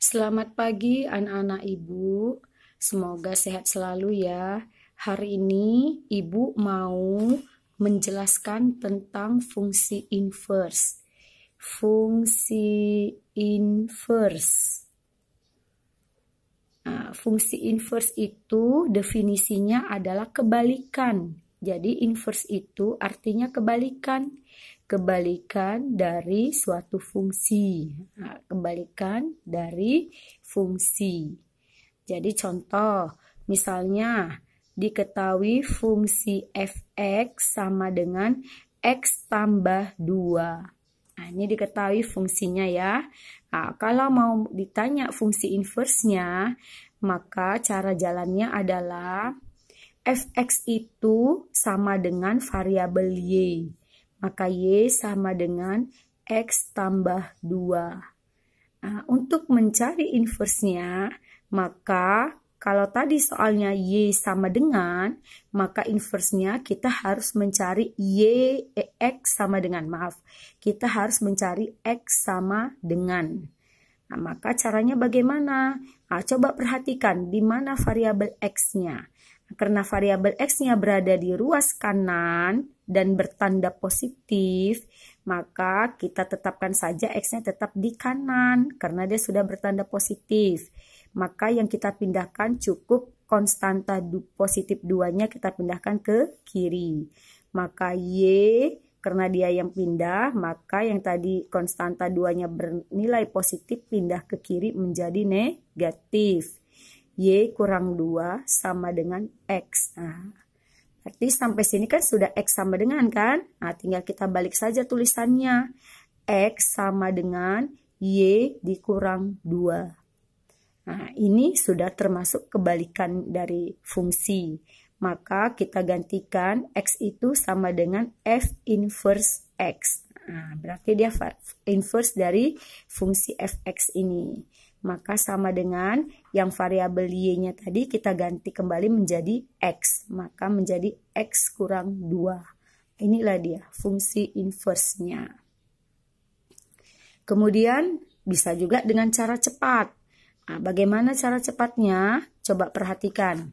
Selamat pagi anak-anak Ibu, semoga sehat selalu ya. Hari ini Ibu mau menjelaskan tentang fungsi inverse. Fungsi inverse. Fungsi inverse itu definisinya adalah kebalikan. Jadi inverse itu artinya kebalikan. Kebalikan dari suatu fungsi. Kebalikan dari fungsi. Jadi contoh, misalnya diketahui fungsi fx sama dengan x tambah 2. Nah, ini diketahui fungsinya ya. Nah, kalau mau ditanya fungsi inversenya, maka cara jalannya adalah fx itu sama dengan variabel y. Maka y sama dengan x tambah 2. Nah, untuk mencari inversenya, maka kalau tadi soalnya y sama dengan, maka inversenya kita harus mencari x sama dengan, kita harus mencari x sama dengan. Nah, maka caranya bagaimana? Nah, coba perhatikan di mana variabel x-nya. Karena variabel x-nya berada di ruas kanan dan bertanda positif, maka kita tetapkan saja x-nya tetap di kanan karena dia sudah bertanda positif. Maka yang kita pindahkan cukup konstanta positif 2-nya kita pindahkan ke kiri. Maka y karena dia yang pindah, maka yang tadi konstanta 2-nya bernilai positif pindah ke kiri menjadi negatif. Y kurang 2 sama dengan x. Nah, berarti sampai sini kan sudah x sama dengan kan? Nah, tinggal kita balik saja tulisannya. X sama dengan y dikurang 2. Nah, ini sudah termasuk kebalikan dari fungsi. Maka kita gantikan x itu sama dengan f inverse x. Nah, berarti dia inverse dari fungsi fx ini. Maka sama dengan yang variabel y-nya tadi kita ganti kembali menjadi x. Maka menjadi x kurang 2. Inilah dia fungsi inverse-nya. Kemudian bisa juga dengan cara cepat. Nah, bagaimana cara cepatnya? Coba perhatikan.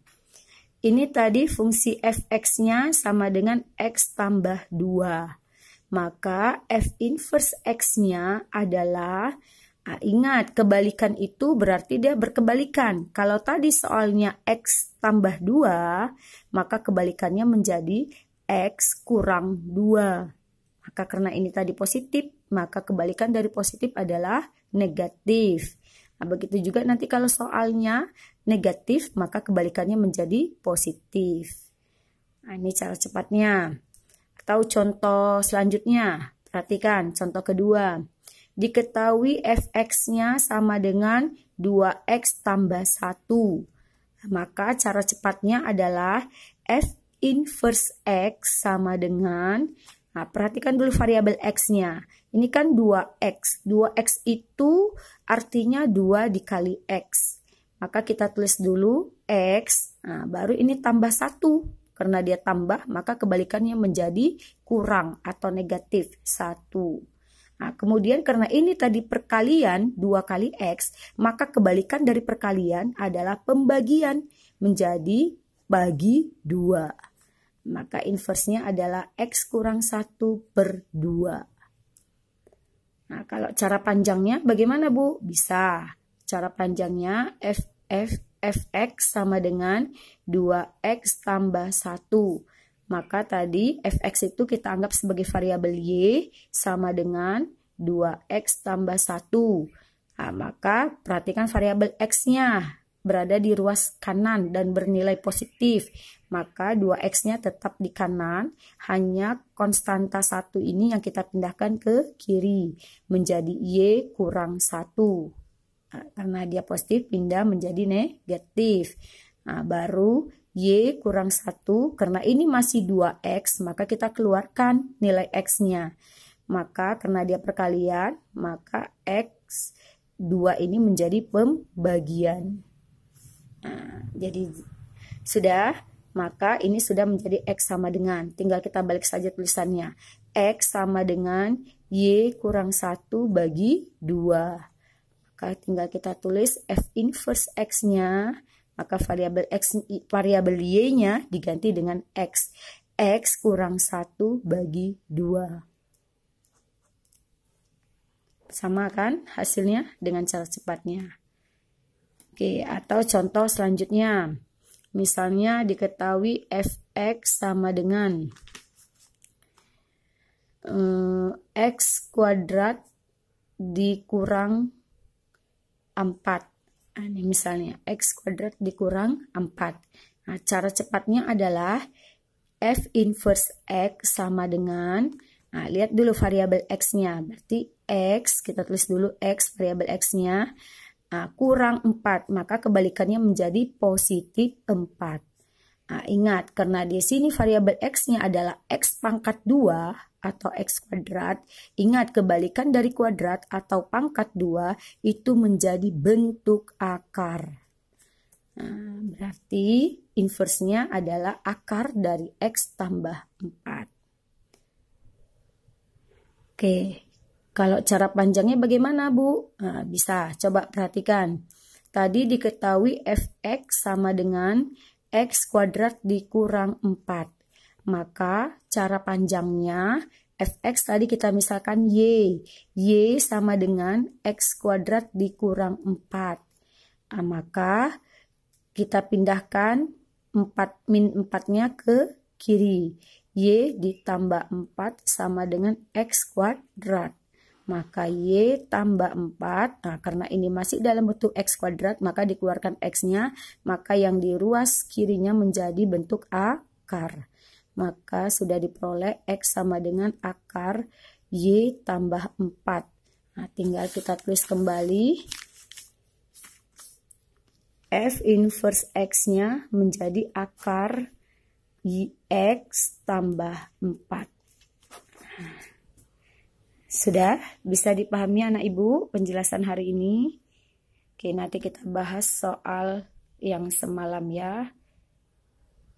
Ini tadi fungsi fx-nya sama dengan x tambah 2. Maka f inverse x-nya adalah, ingat kebalikan itu berarti dia berkebalikan. Kalau tadi soalnya x tambah 2, maka kebalikannya menjadi x kurang 2. Maka karena ini tadi positif, maka kebalikan dari positif adalah negatif. Nah, begitu juga nanti kalau soalnya negatif, maka kebalikannya menjadi positif. Nah, ini cara cepatnya. Atau contoh selanjutnya, perhatikan contoh kedua. Diketahui fx-nya sama dengan 2x tambah 1. Maka cara cepatnya adalah f inverse x sama dengan, nah, perhatikan dulu variabel x-nya. Ini kan 2x. 2x itu artinya 2 dikali x. Maka kita tulis dulu x. Nah, baru ini tambah 1. Karena dia tambah, maka kebalikannya menjadi kurang atau negatif 1. Nah, kemudian karena ini tadi perkalian 2 kali x, maka kebalikan dari perkalian adalah pembagian menjadi bagi 2. Maka inversenya adalah x kurang 1/2. Nah, kalau cara panjangnya bagaimana, Bu? Bisa. Cara panjangnya fx sama dengan 2x tambah 1. Maka tadi fx itu kita anggap sebagai variabel y sama dengan 2x tambah 1. Nah, maka perhatikan variabel x-nya berada di ruas kanan dan bernilai positif. Maka 2x-nya tetap di kanan, hanya konstanta 1 ini yang kita pindahkan ke kiri. Menjadi y kurang 1. Nah, karena dia positif, pindah menjadi negatif. Nah, baru y kurang 1, karena ini masih 2x, maka kita keluarkan nilai x-nya. Maka karena dia perkalian, maka x 2 ini menjadi pembagian. Nah, jadi sudah, maka ini sudah menjadi x sama dengan, tinggal kita balik saja tulisannya. X sama dengan y kurang 1/2. Maka tinggal kita tulis F inverse X-nya, maka variabel Y-nya diganti dengan X. X kurang 1 bagi 2. Sama kan hasilnya dengan cara cepatnya. Oke, atau contoh selanjutnya. Misalnya diketahui Fx sama dengan X kuadrat dikurang 4. Ini misalnya X kuadrat dikurang 4. Nah, cara cepatnya adalah F inverse X sama dengan, nah lihat dulu variabel X-nya. Berarti X, kita tulis dulu X variabel X-nya. Nah, kurang 4, maka kebalikannya menjadi positif 4. Nah, ingat, karena di sini variabel X-nya adalah X pangkat 2 atau X kuadrat. Ingat, kebalikan dari kuadrat atau pangkat 2 itu menjadi bentuk akar. Nah, berarti inverse-nya adalah akar dari X tambah 4. Oke. Kalau cara panjangnya bagaimana, Bu? Nah, bisa, coba perhatikan. Tadi diketahui Fx sama dengan X kuadrat dikurang 4. Maka cara panjangnya Fx tadi kita misalkan Y. Y sama dengan X kuadrat dikurang 4. Nah, maka kita pindahkan 4 4-nya ke kiri. Y ditambah 4 sama dengan X kuadrat. Maka Y tambah 4, nah karena ini masih dalam bentuk X kuadrat, maka dikeluarkan X-nya, maka yang di ruas kirinya menjadi bentuk akar. Maka sudah diperoleh X sama dengan akar Y tambah 4. Nah, tinggal kita tulis kembali. F inverse X-nya menjadi akar X tambah 4. Sudah bisa dipahami anak ibu penjelasan hari ini? Oke, nanti kita bahas soal yang semalam ya.